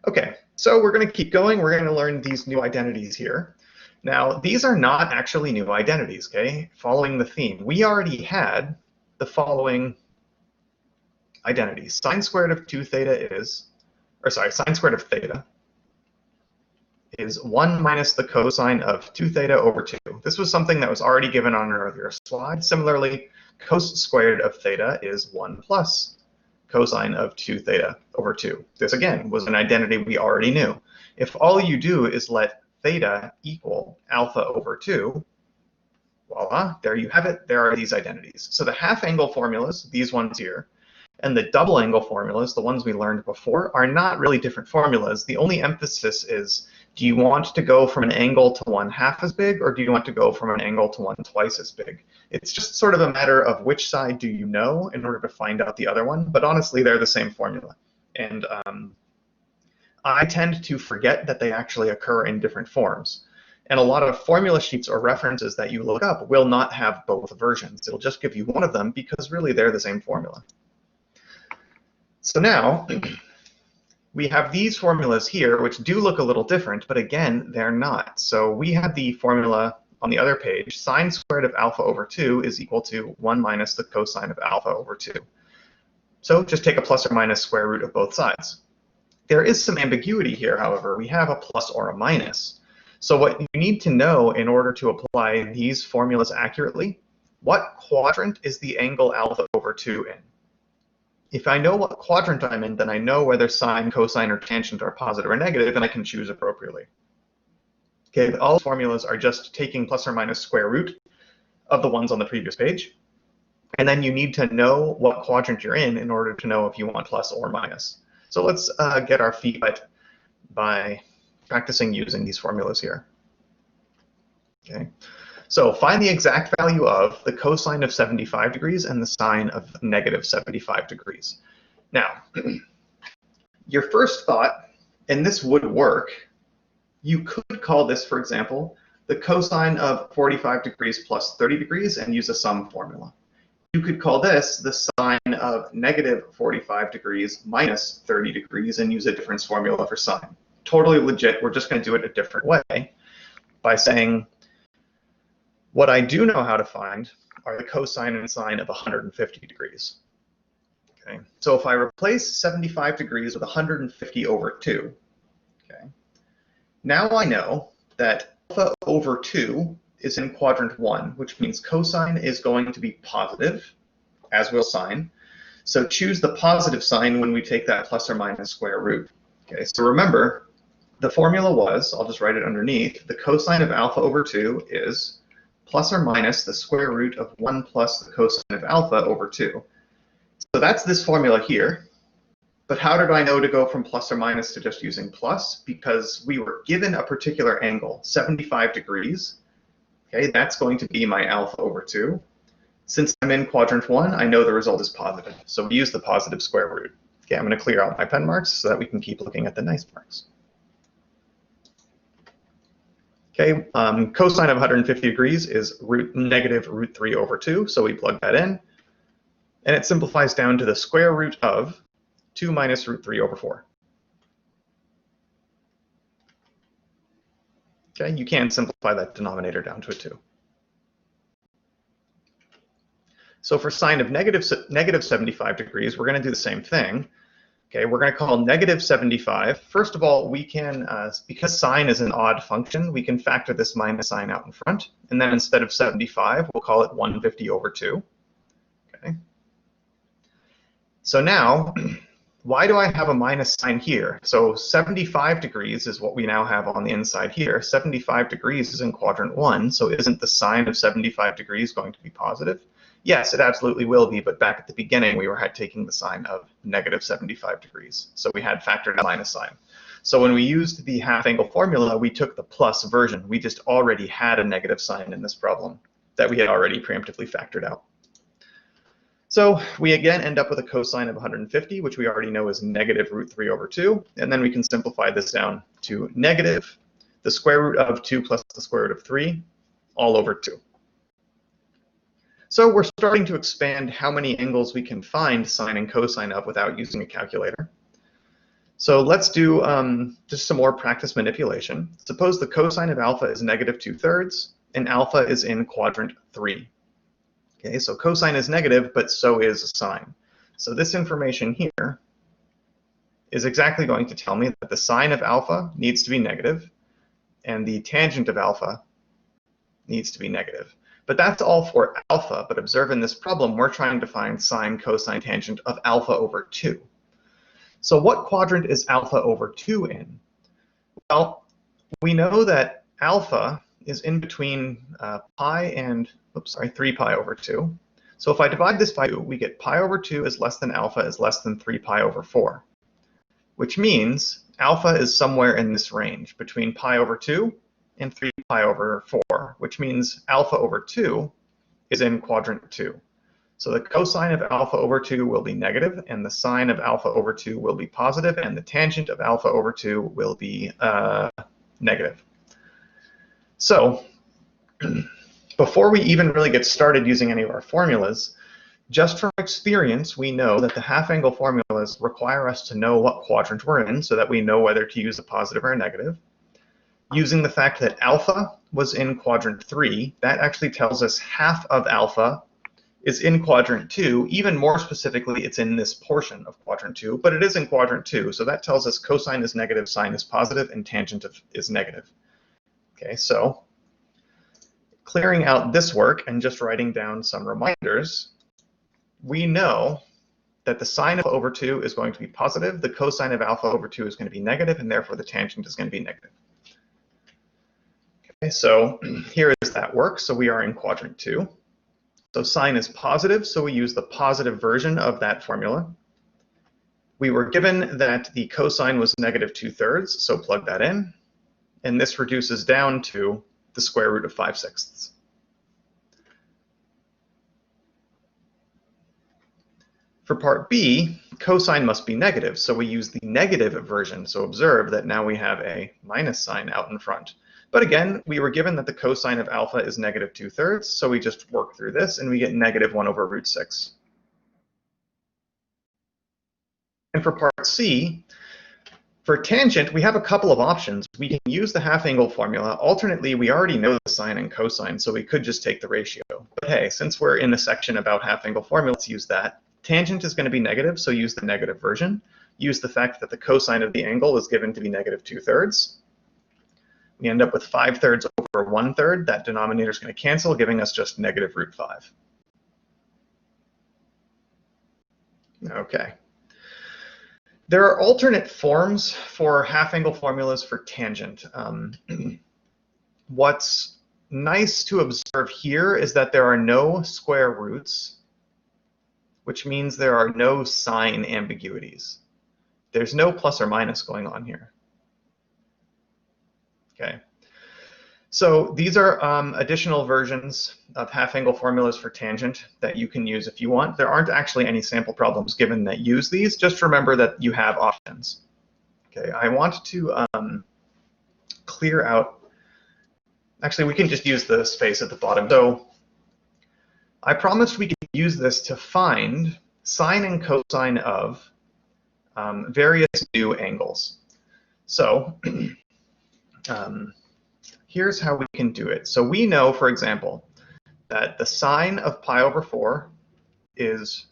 Okay, so we're going to keep going. We're going to learn these new identities here. Now, these are not actually new identities, okay? Following the theme. We already had the following identities. Sine squared of 2 theta is, or sorry, sine squared of theta is 1 minus the cosine of 2 theta over 2. This was something that was already given on an earlier slide. Similarly, cos squared of theta is 1 plus cosine of 2 theta over 2. This, again, was an identity we already knew. If all you do is let theta equal alpha over 2, voila, there you have it. There are these identities. So the half angle formulas, these ones here, and the double angle formulas, the ones we learned before, are not really different formulas. The only emphasis is, do you want to go from an angle to one half as big, or do you want to go from an angle to one twice as big? It's just sort of a matter of which side do you know in order to find out the other one, but honestly, they're the same formula. And I tend to forget that they actually occur in different forms. And a lot of formula sheets or references that you look up will not have both versions. It'll just give you one of them because really they're the same formula. So now, we have these formulas here, which do look a little different, but again, they're not. So we have the formula on the other page. Sine squared of alpha over 2 is equal to 1 minus the cosine of alpha over 2. So just take a plus or minus square root of both sides. There is some ambiguity here, however. We have a plus or a minus. So what you need to know in order to apply these formulas accurately, what quadrant is the angle alpha over 2 in? If I know what quadrant I'm in, then I know whether sine, cosine, or tangent are positive or negative, and I can choose appropriately. Okay, but all formulas are just taking plus or minus square root of the ones on the previous page. And then you need to know what quadrant you're in order to know if you want plus or minus. So let's get our feet wet by practicing using these formulas here. Okay. So find the exact value of the cosine of 75 degrees and the sine of negative 75 degrees. Now, your first thought, and this would work, you could call this, for example, the cosine of 45 degrees plus 30 degrees and use a sum formula. You could call this the sine of negative 45 degrees minus 30 degrees and use a difference formula for sine. Totally legit. We're just going to do it a different way by saying, what I do know how to find are the cosine and sine of 150 degrees. Okay, so if I replace 75 degrees with 150 over 2, okay, now I know that alpha over 2 is in quadrant 1, which means cosine is going to be positive, as will sine. So choose the positive sign when we take that plus or minus square root. Okay, so remember, the formula was, I'll just write it underneath, the cosine of alpha over 2 is plus or minus the square root of 1 plus the cosine of alpha over 2. So that's this formula here. But how did I know to go from plus or minus to just using plus? Because we were given a particular angle, 75 degrees. Okay, that's going to be my alpha over 2. Since I'm in quadrant 1, I know the result is positive. So we use the positive square root. Okay, I'm going to clear out my pen marks so that we can keep looking at the nice marks. Okay, cosine of 150 degrees is negative root 3 over 2, so we plug that in. And it simplifies down to the square root of 2 minus root 3 over 4. Okay, you can simplify that denominator down to a 2. So for sine of negative 75 degrees, we're going to do the same thing. Okay, we're going to call negative 75. First of all, we can, because sine is an odd function, we can factor this minus sign out in front. And then instead of 75, we'll call it 150 over 2. Okay. So now, why do I have a minus sign here? So 75 degrees is what we now have on the inside here. 75 degrees is in quadrant 1, so isn't the sine of 75 degrees going to be positive? Yes, it absolutely will be, but back at the beginning, we were taking the sign of negative 75 degrees. So we had factored a minus sign. So when we used the half angle formula, we took the plus version. We just already had a negative sign in this problem that we had already preemptively factored out. So we again end up with a cosine of 150, which we already know is negative root 3 over 2. And then we can simplify this down to negative the square root of 2 plus the square root of 3 all over 2. So we're starting to expand how many angles we can find sine and cosine of without using a calculator. So let's do just some more practice manipulation. Suppose the cosine of alpha is negative 2/3 and alpha is in quadrant 3. Okay, so cosine is negative, but so is sine. So this information here is exactly going to tell me that the sine of alpha needs to be negative and the tangent of alpha needs to be negative. But that's all for alpha, but observe in this problem we're trying to find sine, cosine, tangent of alpha over 2. So what quadrant is alpha over 2 in? Well, we know that alpha is in between pi and, 3 pi over 2. So if I divide this by 2, we get pi over 2 is less than alpha is less than 3 pi over 4, which means alpha is somewhere in this range between pi over 2 and 3 pi over 4, which means alpha over 2 is in quadrant 2. So the cosine of alpha over 2 will be negative, and the sine of alpha over 2 will be positive, and the tangent of alpha over 2 will be negative. So before we even really get started using any of our formulas, just from experience, we know that the half-angle formulas require us to know what quadrant we're in so that we know whether to use a positive or a negative. Using the fact that alpha was in quadrant 3, that actually tells us half of alpha is in quadrant 2. Even more specifically, it's in this portion of quadrant 2, but it is in quadrant 2, so that tells us cosine is negative, sine is positive, and tangent is negative. Okay, so clearing out this work and just writing down some reminders, we know that the sine of alpha over 2 is going to be positive, the cosine of alpha over 2 is going to be negative, and therefore the tangent is going to be negative. Okay, so here is that work. So we are in quadrant 2. So sine is positive, so we use the positive version of that formula. We were given that the cosine was negative 2/3, so plug that in. And this reduces down to the square root of 5/6. For part B, cosine must be negative, so we use the negative version. So observe that now we have a minus sign out in front. But again, we were given that the cosine of alpha is negative 2/3, so we just work through this and we get negative 1 over root 6. And for part C, for tangent, we have a couple of options. We can use the half-angle formula. Alternately, we already know the sine and cosine, so we could just take the ratio. But hey, since we're in the section about half-angle formula, let's use that. Tangent is going to be negative, so use the negative version. Use the fact that the cosine of the angle is given to be negative 2/3. We end up with 5/3 over 1/3. That denominator is going to cancel, giving us just negative root 5. Okay. There are alternate forms for half-angle formulas for tangent. What's nice to observe here is that there are no square roots, which means there are no sign ambiguities. There's no plus or minus going on here. Okay. So these are additional versions of half-angle formulas for tangent that you can use if you want. There aren't actually any sample problems given that use these. Just remember that you have options. Okay, I want to clear out. Actually, we can just use the space at the bottom. So I promised we could use this to find sine and cosine of various new angles. So here's how we can do it. So we know, for example, that the sine of pi over 4 is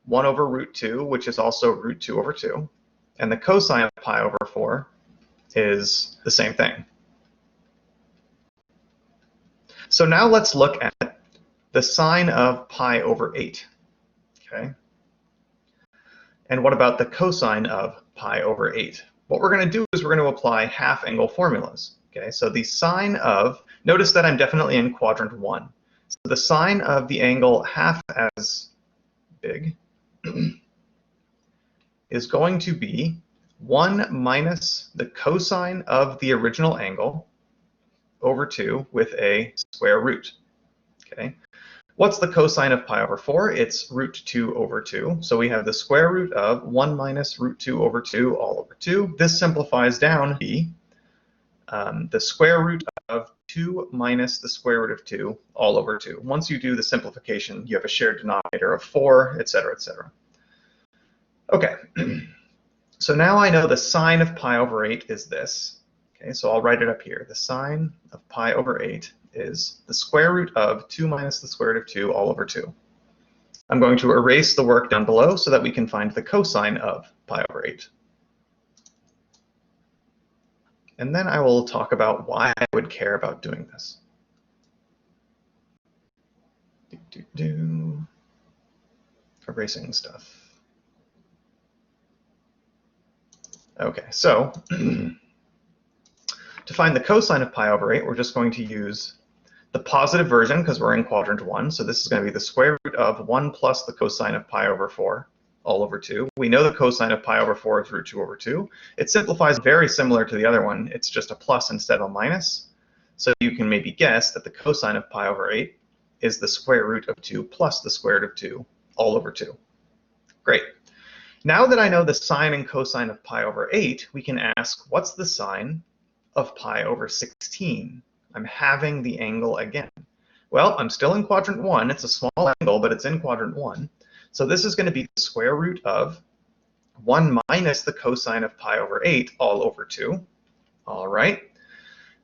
1 over root 2, which is also root 2 over 2. And the cosine of pi over 4 is the same thing. So now let's look at the sine of pi over 8. Okay. And what about the cosine of pi over 8? What we're going to do is we're going to apply half-angle formulas. Okay, so the sine of, notice that I'm definitely in quadrant 1. So the sine of the angle half as big is going to be 1 minus the cosine of the original angle over 2 with a square root. Okay, what's the cosine of pi over 4? It's root 2 over 2. So we have the square root of 1 minus root 2 over 2 all over 2. This simplifies down to be the square root of 2 minus the square root of 2 all over 2. Once you do the simplification, you have a shared denominator of 4, etc., etc. Okay, So now I know the sine of pi over 8 is this. Okay, so I'll write it up here. The sine of pi over 8 is the square root of 2 minus the square root of 2 all over 2. I'm going to erase the work down below so that we can find the cosine of pi over 8. And then I will talk about why I would care about doing this. Erasing stuff. Okay, so to find the cosine of pi over 8, we're just going to use the positive version because we're in quadrant 1. So this is going to be the square root of 1 plus the cosine of pi over 4 all over 2. We know the cosine of pi over 4 is root 2 over 2. It simplifies very similar to the other one. It's just a plus instead of a minus. So you can maybe guess that the cosine of pi over 8 is the square root of 2 plus the square root of 2 all over 2. Great. Now that I know the sine and cosine of pi over 8, we can ask, what's the sine of pi over 16? I'm having the angle again. Well, I'm still in quadrant 1. It's a small angle, but it's in quadrant 1. So this is going to be the square root of 1 minus the cosine of pi over 8 all over 2. All right.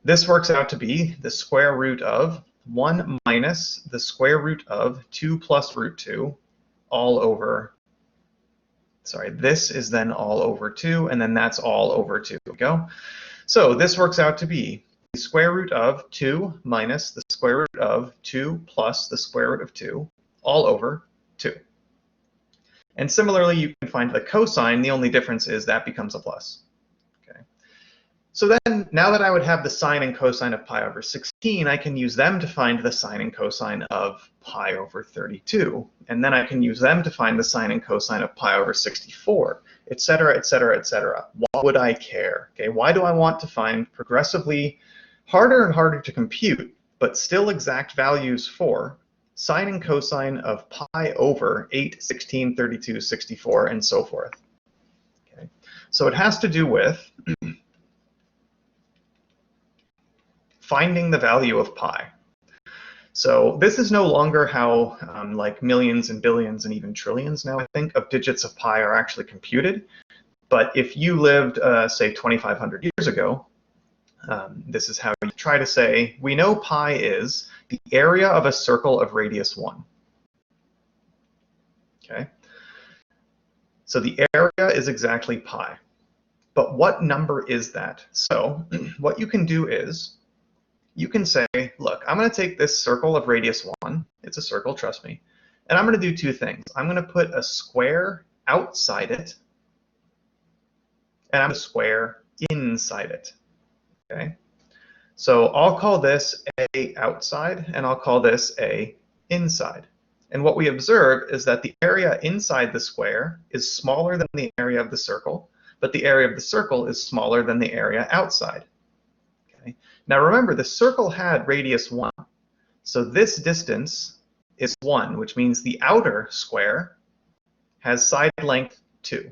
This works out to be the square root of 1 minus the square root of 2 plus root 2 all over, sorry, this is then all over 2, and then that's all over 2. There we go. So this works out to be the square root of 2 minus the square root of 2 plus the square root of 2 all over 2. And similarly, you can find the cosine. The only difference is that becomes a plus. Okay. So then, now that I would have the sine and cosine of pi over 16, I can use them to find the sine and cosine of pi over 32. And then I can use them to find the sine and cosine of pi over 64, et cetera, et cetera, et cetera. Why would I care? Okay, why do I want to find progressively harder and harder to compute, but still exact values for sine and cosine of pi over 8, 16, 32, 64, and so forth? Okay. So it has to do with finding the value of pi. So this is no longer how like millions and billions and even trillions now, I think, of digits of pi are actually computed. But if you lived, say, 2,500 years ago, this is how you try to say, we know pi is the area of a circle of radius 1. Okay. So the area is exactly pi. But what number is that? So what you can do is, you can say, look, I'm going to take this circle of radius 1. It's a circle, trust me. And I'm going to do two things. I'm going to put a square outside it, and I'm going to square inside it. Okay? So I'll call this A outside, and I'll call this A inside. And what we observe is that the area inside the square is smaller than the area of the circle, but the area of the circle is smaller than the area outside. Okay? Now remember, the circle had radius 1. So this distance is 1, which means the outer square has side length 2.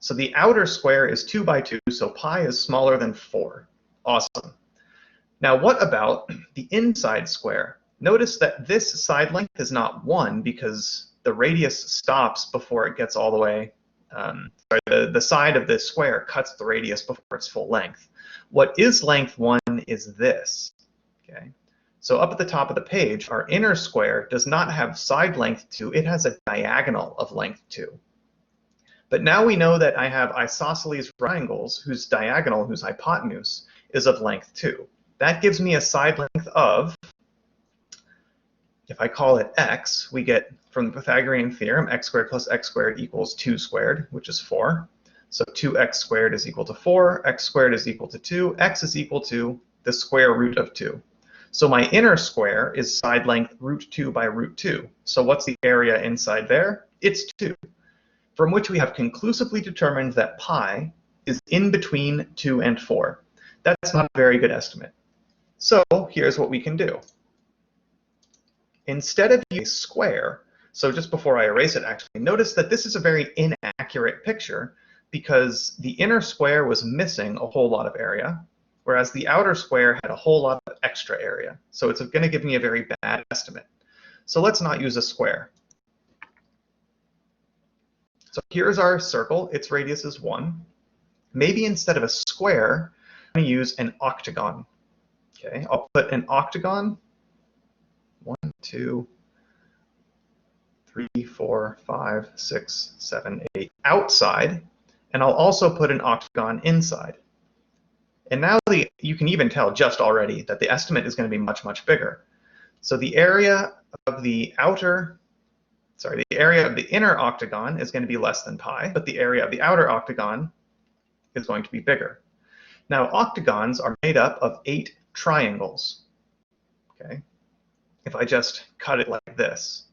So the outer square is 2 by 2, so pi is smaller than 4. Awesome. Now what about the inside square? Notice that this side length is not 1 because the radius stops before it gets all the way, the side of this square cuts the radius before its full length. What is length 1 is this. Okay. So up at the top of the page, our inner square does not have side length 2, it has a diagonal of length 2. But now we know that I have isosceles triangles whose diagonal, whose hypotenuse, is of length 2. That gives me a side length of, if I call it x, we get from the Pythagorean theorem, x squared plus x squared equals 2 squared, which is 4. So 2x squared is equal to 4, x squared is equal to 2, x is equal to the square root of 2. So my inner square is side length root 2 by root 2. So what's the area inside there? It's 2, from which we have conclusively determined that pi is in between 2 and 4. That's not a very good estimate. So here's what we can do. Instead of using a square, so just before I erase it actually, notice that this is a very inaccurate picture because the inner square was missing a whole lot of area, whereas the outer square had a whole lot of extra area. So it's going to give me a very bad estimate. So let's not use a square. So here's our circle. Its radius is 1. Maybe instead of a square, I'm going to use an octagon. Okay, I'll put an octagon, 1, 2, 3, 4, 5, 6, 7, 8, outside, and I'll also put an octagon inside. And now you can even tell just already that the estimate is going to be much, much bigger. So the area of the inner octagon is going to be less than pi, but the area of the outer octagon is going to be bigger. Now, octagons are made up of 8 triangles. Okay, if I just cut it like this.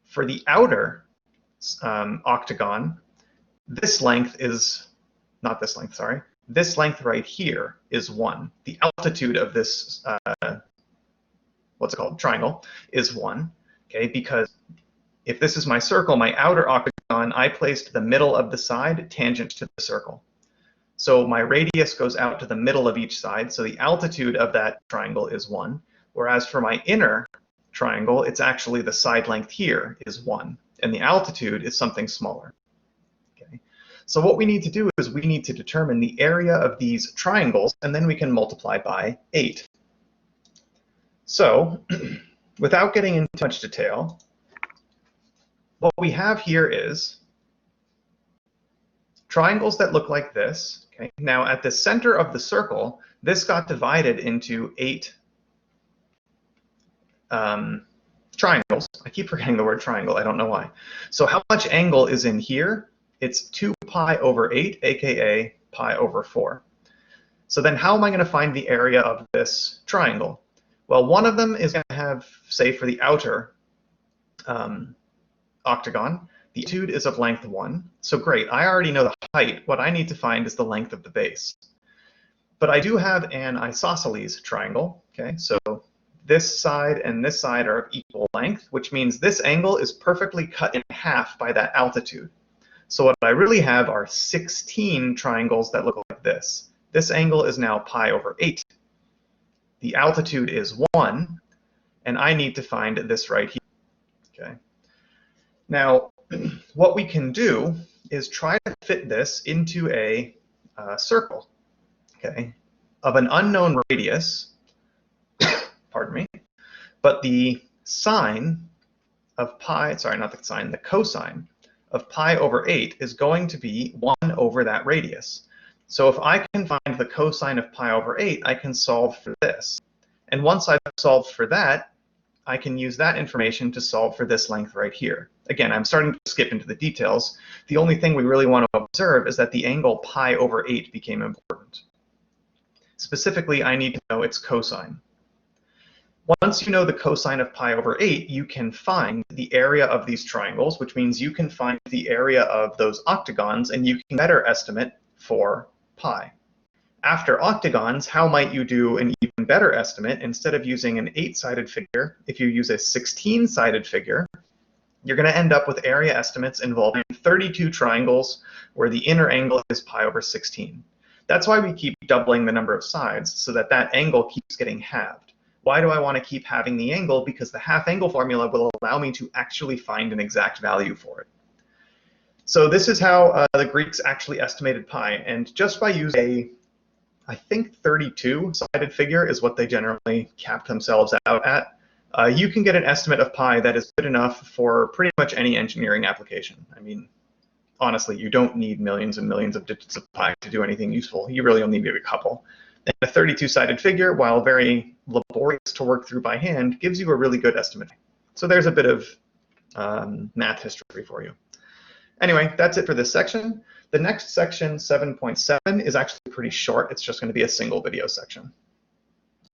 For the outer octagon, this length is, not this length, sorry, this length right here is 1. The altitude of this, triangle, is 1, okay, because if this is my circle, my outer octagon, I placed the middle of the side tangent to the circle. So my radius goes out to the middle of each side, so the altitude of that triangle is 1, whereas for my inner triangle, it's actually the side length here is 1, and the altitude is something smaller. Okay. So what we need to do is we need to determine the area of these triangles, and then we can multiply by 8. So without getting into too much detail, what we have here is triangles that look like this. Okay. Now at the center of the circle, this got divided into 8 triangles. I keep forgetting the word triangle, I don't know why. So how much angle is in here? It's 2 pi over 8, aka pi over 4. So then how am I going to find the area of this triangle? Well, one of them is going to have, say, for the outer octagon, the altitude is of length 1. So great, I already know the height. What I need to find is the length of the base. But I do have an isosceles triangle. Okay, so this side and this side are of equal length, which means this angle is perfectly cut in half by that altitude. So what I really have are 16 triangles that look like this. This angle is now pi over 8. The altitude is 1, and I need to find this right here. Okay. Now, what we can do is try to fit this into a circle, okay, of an unknown radius, pardon me, but the sine of pi, sorry, not the sine, the cosine of pi over 8 is going to be 1 over that radius. So if I can find the cosine of pi over 8, I can solve for this. And once I've solved for that, I can use that information to solve for this length right here. Again, I'm starting to skip into the details. The only thing we really want to observe is that the angle pi over 8 became important. Specifically, I need to know its cosine. Once you know the cosine of pi over 8, you can find the area of these triangles, which means you can find the area of those octagons, and you can better estimate for pi. After octagons, how might you do an even better estimate? Instead of using an 8-sided figure, if you use a 16-sided figure, you're going to end up with area estimates involving 32 triangles where the inner angle is pi over 16. That's why we keep doubling the number of sides, so that that angle keeps getting halved. Why do I want to keep halving the angle? Because the half angle formula will allow me to actually find an exact value for it. So this is how the Greeks actually estimated pi, and just by using I think 32-sided figure is what they generally cap themselves out at. You can get an estimate of pi that is good enough for pretty much any engineering application. I mean, honestly, you don't need millions and millions of digits of pi to do anything useful. You really only need a couple. And a 32-sided figure, while very laborious to work through by hand, gives you a really good estimate. So there's a bit of math history for you. Anyway, that's it for this section. The next section, 7.7, is actually pretty short. It's just going to be a single video section.